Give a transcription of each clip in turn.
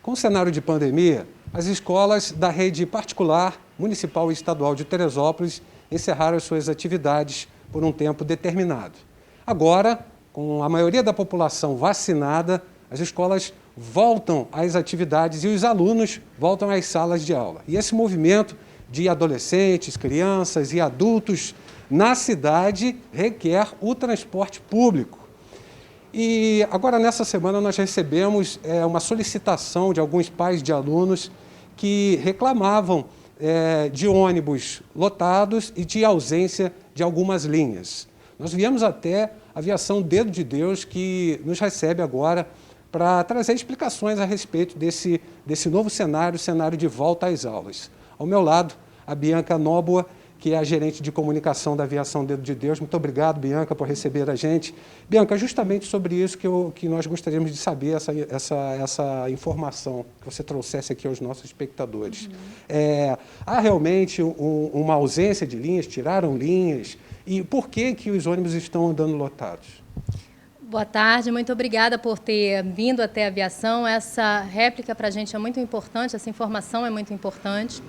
Com o cenário de pandemia, as escolas da rede particular, municipal e estadual de Teresópolis encerraram suas atividades por um tempo determinado. Agora, com a maioria da população vacinada, as escolas voltam às atividades e os alunos voltam às salas de aula. E esse movimento de adolescentes, crianças e adultos na cidade requer o transporte público. E agora, nessa semana, nós recebemos uma solicitação de alguns pais de alunos que reclamavam de ônibus lotados e de ausência de algumas linhas. Nós viemos até a Aviação Dedo de Deus, que nos recebe agora para trazer explicações a respeito desse novo cenário, cenário de volta às aulas. Ao meu lado, a Bianca Nóboa, que é a gerente de comunicação da Aviação Dedo de Deus. Muito obrigado, Bianca, por receber a gente. Bianca, justamente sobre isso que nós gostaríamos de saber, essa informação que você trouxesse aqui aos nossos espectadores. Há realmente uma ausência de linhas, tiraram linhas, e por que os ônibus estão andando lotados? Boa tarde, muito obrigada por ter vindo até a aviação. Essa réplica para a gente é muito importante, essa informação é muito importante.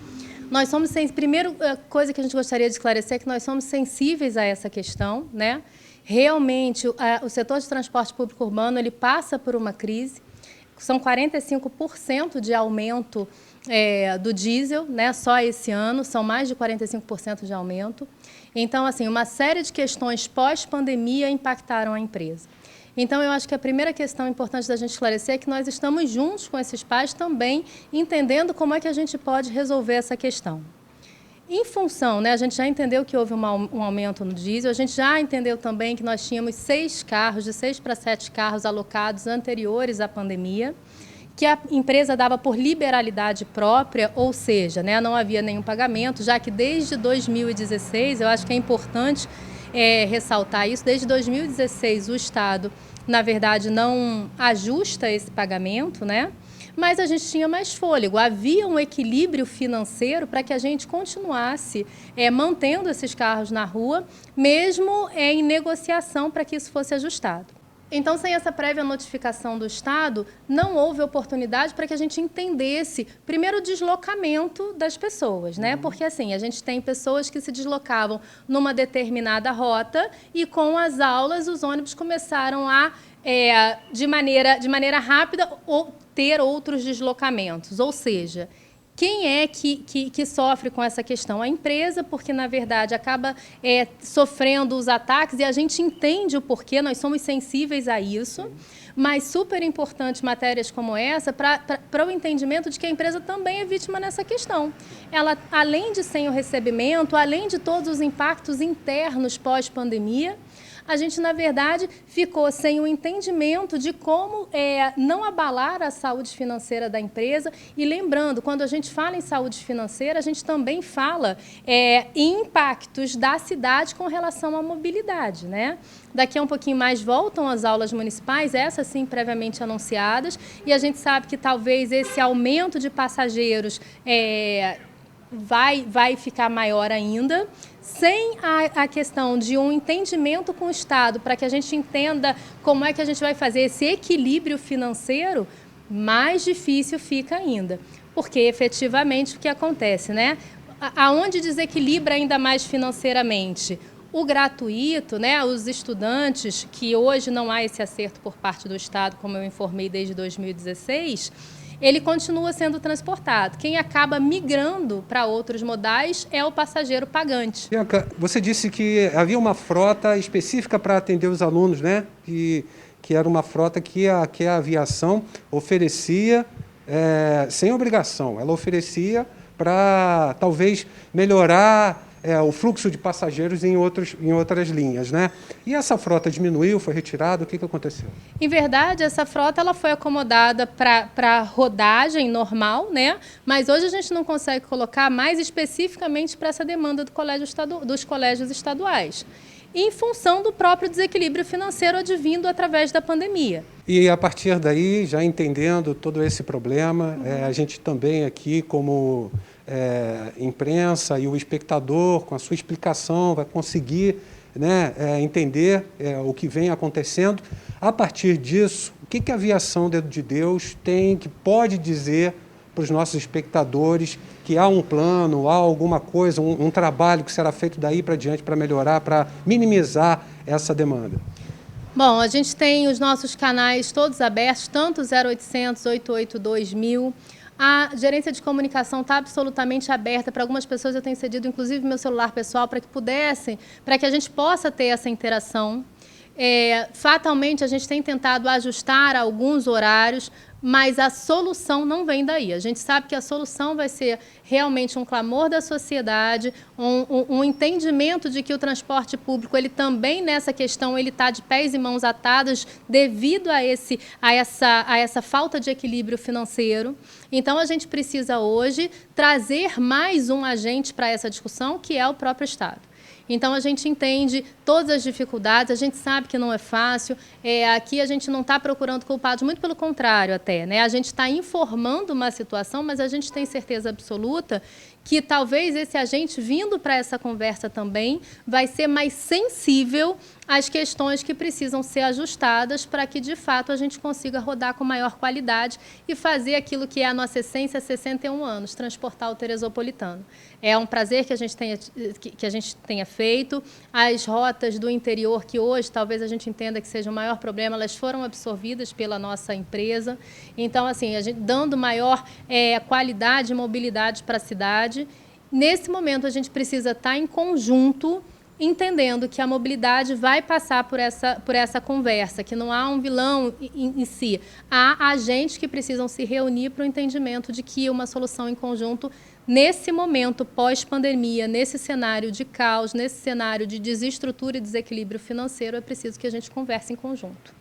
Nós somos, primeira coisa que a gente gostaria de esclarecer é que nós somos sensíveis a essa questão, né? Realmente, o setor de transporte público urbano, ele passa por uma crise, são 45% de aumento do diesel, né? Só esse ano, são mais de 45% de aumento. Então, assim, uma série de questões pós-pandemia impactaram a empresa. Então, eu acho que a primeira questão importante da gente esclarecer é que nós estamos juntos com esses pais também, entendendo como é que a gente pode resolver essa questão. Em função, né, a gente já entendeu que houve um aumento no diesel, a gente já entendeu também que nós tínhamos 6 carros, de 6 para 7 carros alocados anteriores à pandemia, que a empresa dava por liberalidade própria, ou seja, né, não havia nenhum pagamento, já que desde 2016, eu acho que é importante ressaltar isso, desde 2016 o Estado, na verdade, não ajusta esse pagamento, né? Mas a gente tinha mais fôlego, havia um equilíbrio financeiro para que a gente continuasse mantendo esses carros na rua, mesmo em negociação para que isso fosse ajustado. Então, sem essa prévia notificação do Estado, não houve oportunidade para que a gente entendesse, primeiro, o deslocamento das pessoas, né? Porque, assim, a gente tem pessoas que se deslocavam numa determinada rota e, com as aulas, os ônibus começaram a, de maneira rápida, ter outros deslocamentos. Ou seja, quem é que sofre com essa questão? A empresa, porque, na verdade, acaba sofrendo os ataques, e a gente entende o porquê, nós somos sensíveis a isso, mas super importante matérias como essa para o entendimento de que a empresa também é vítima nessa questão. Ela, além de sem o recebimento, além de todos os impactos internos pós-pandemia, a gente, na verdade, ficou sem o entendimento de como não abalar a saúde financeira da empresa. E lembrando, quando a gente fala em saúde financeira, a gente também fala em impactos da cidade com relação à mobilidade, né? Daqui a um pouquinho mais voltam as aulas municipais, essas sim previamente anunciadas, e a gente sabe que talvez esse aumento de passageiros vai ficar maior ainda. Sem a questão de um entendimento com o Estado, para que a gente entenda como é que a gente vai fazer esse equilíbrio financeiro, mais difícil fica ainda. Porque, efetivamente, o que acontece, né? Aonde desequilibra ainda mais financeiramente? O gratuito, né? Os estudantes, que hoje não há esse acerto por parte do Estado, como eu informei desde 2016, ele continua sendo transportado. Quem acaba migrando para outros modais é o passageiro pagante. Bianca, você disse que havia uma frota específica para atender os alunos, né? Que era uma frota que a aviação oferecia sem obrigação. Ela oferecia para, talvez, melhorar o fluxo de passageiros em outras linhas, né? E essa frota diminuiu, foi retirada, o que aconteceu? Em verdade, essa frota ela foi acomodada para rodagem normal, né? Mas hoje a gente não consegue colocar mais especificamente para essa demanda dos colégios estaduais, em função do próprio desequilíbrio financeiro advindo através da pandemia. E a partir daí, já entendendo todo esse problema, a gente também aqui, como imprensa e o espectador, com a sua explicação, vai conseguir né, entender o que vem acontecendo. A partir disso, o que a Aviação Dedo de Deus que pode dizer para os nossos espectadores que há um plano, há alguma coisa, um trabalho que será feito daí para diante para melhorar, para minimizar essa demanda? Bom, a gente tem os nossos canais todos abertos, tanto 0800 882 1000. A gerência de comunicação está absolutamente aberta. Para algumas pessoas eu tenho cedido, inclusive, meu celular pessoal, para que a gente possa ter essa interação. Fatalmente, a gente tem tentado ajustar alguns horários, mas a solução não vem daí. A gente sabe que a solução vai ser realmente um clamor da sociedade, um entendimento de que o transporte público, ele também nessa questão, ele está de pés e mãos atados devido a essa falta de equilíbrio financeiro. Então, a gente precisa hoje trazer mais um agente para essa discussão, que é o próprio Estado. Então, a gente entende todas as dificuldades, a gente sabe que não é fácil. Aqui a gente não está procurando culpados, muito pelo contrário até, né? A gente está informando uma situação, mas a gente tem certeza absoluta que talvez esse agente vindo para essa conversa também vai ser mais sensível às questões que precisam ser ajustadas para que, de fato, a gente consiga rodar com maior qualidade e fazer aquilo que é a nossa essência há 61 anos, transportar o teresopolitano. É um prazer que a gente tenha feito. As rotas do interior, que hoje talvez a gente entenda que seja o maior problema, elas foram absorvidas pela nossa empresa. Então, assim, a gente dando maior qualidade e mobilidade para a cidade. Nesse momento, a gente precisa estar em conjunto, entendendo que a mobilidade vai passar por essa conversa, que não há um vilão em si. Há agentes que precisam se reunir para o entendimento de que uma solução em conjunto, nesse momento pós-pandemia, nesse cenário de caos, nesse cenário de desestrutura e desequilíbrio financeiro, é preciso que a gente converse em conjunto.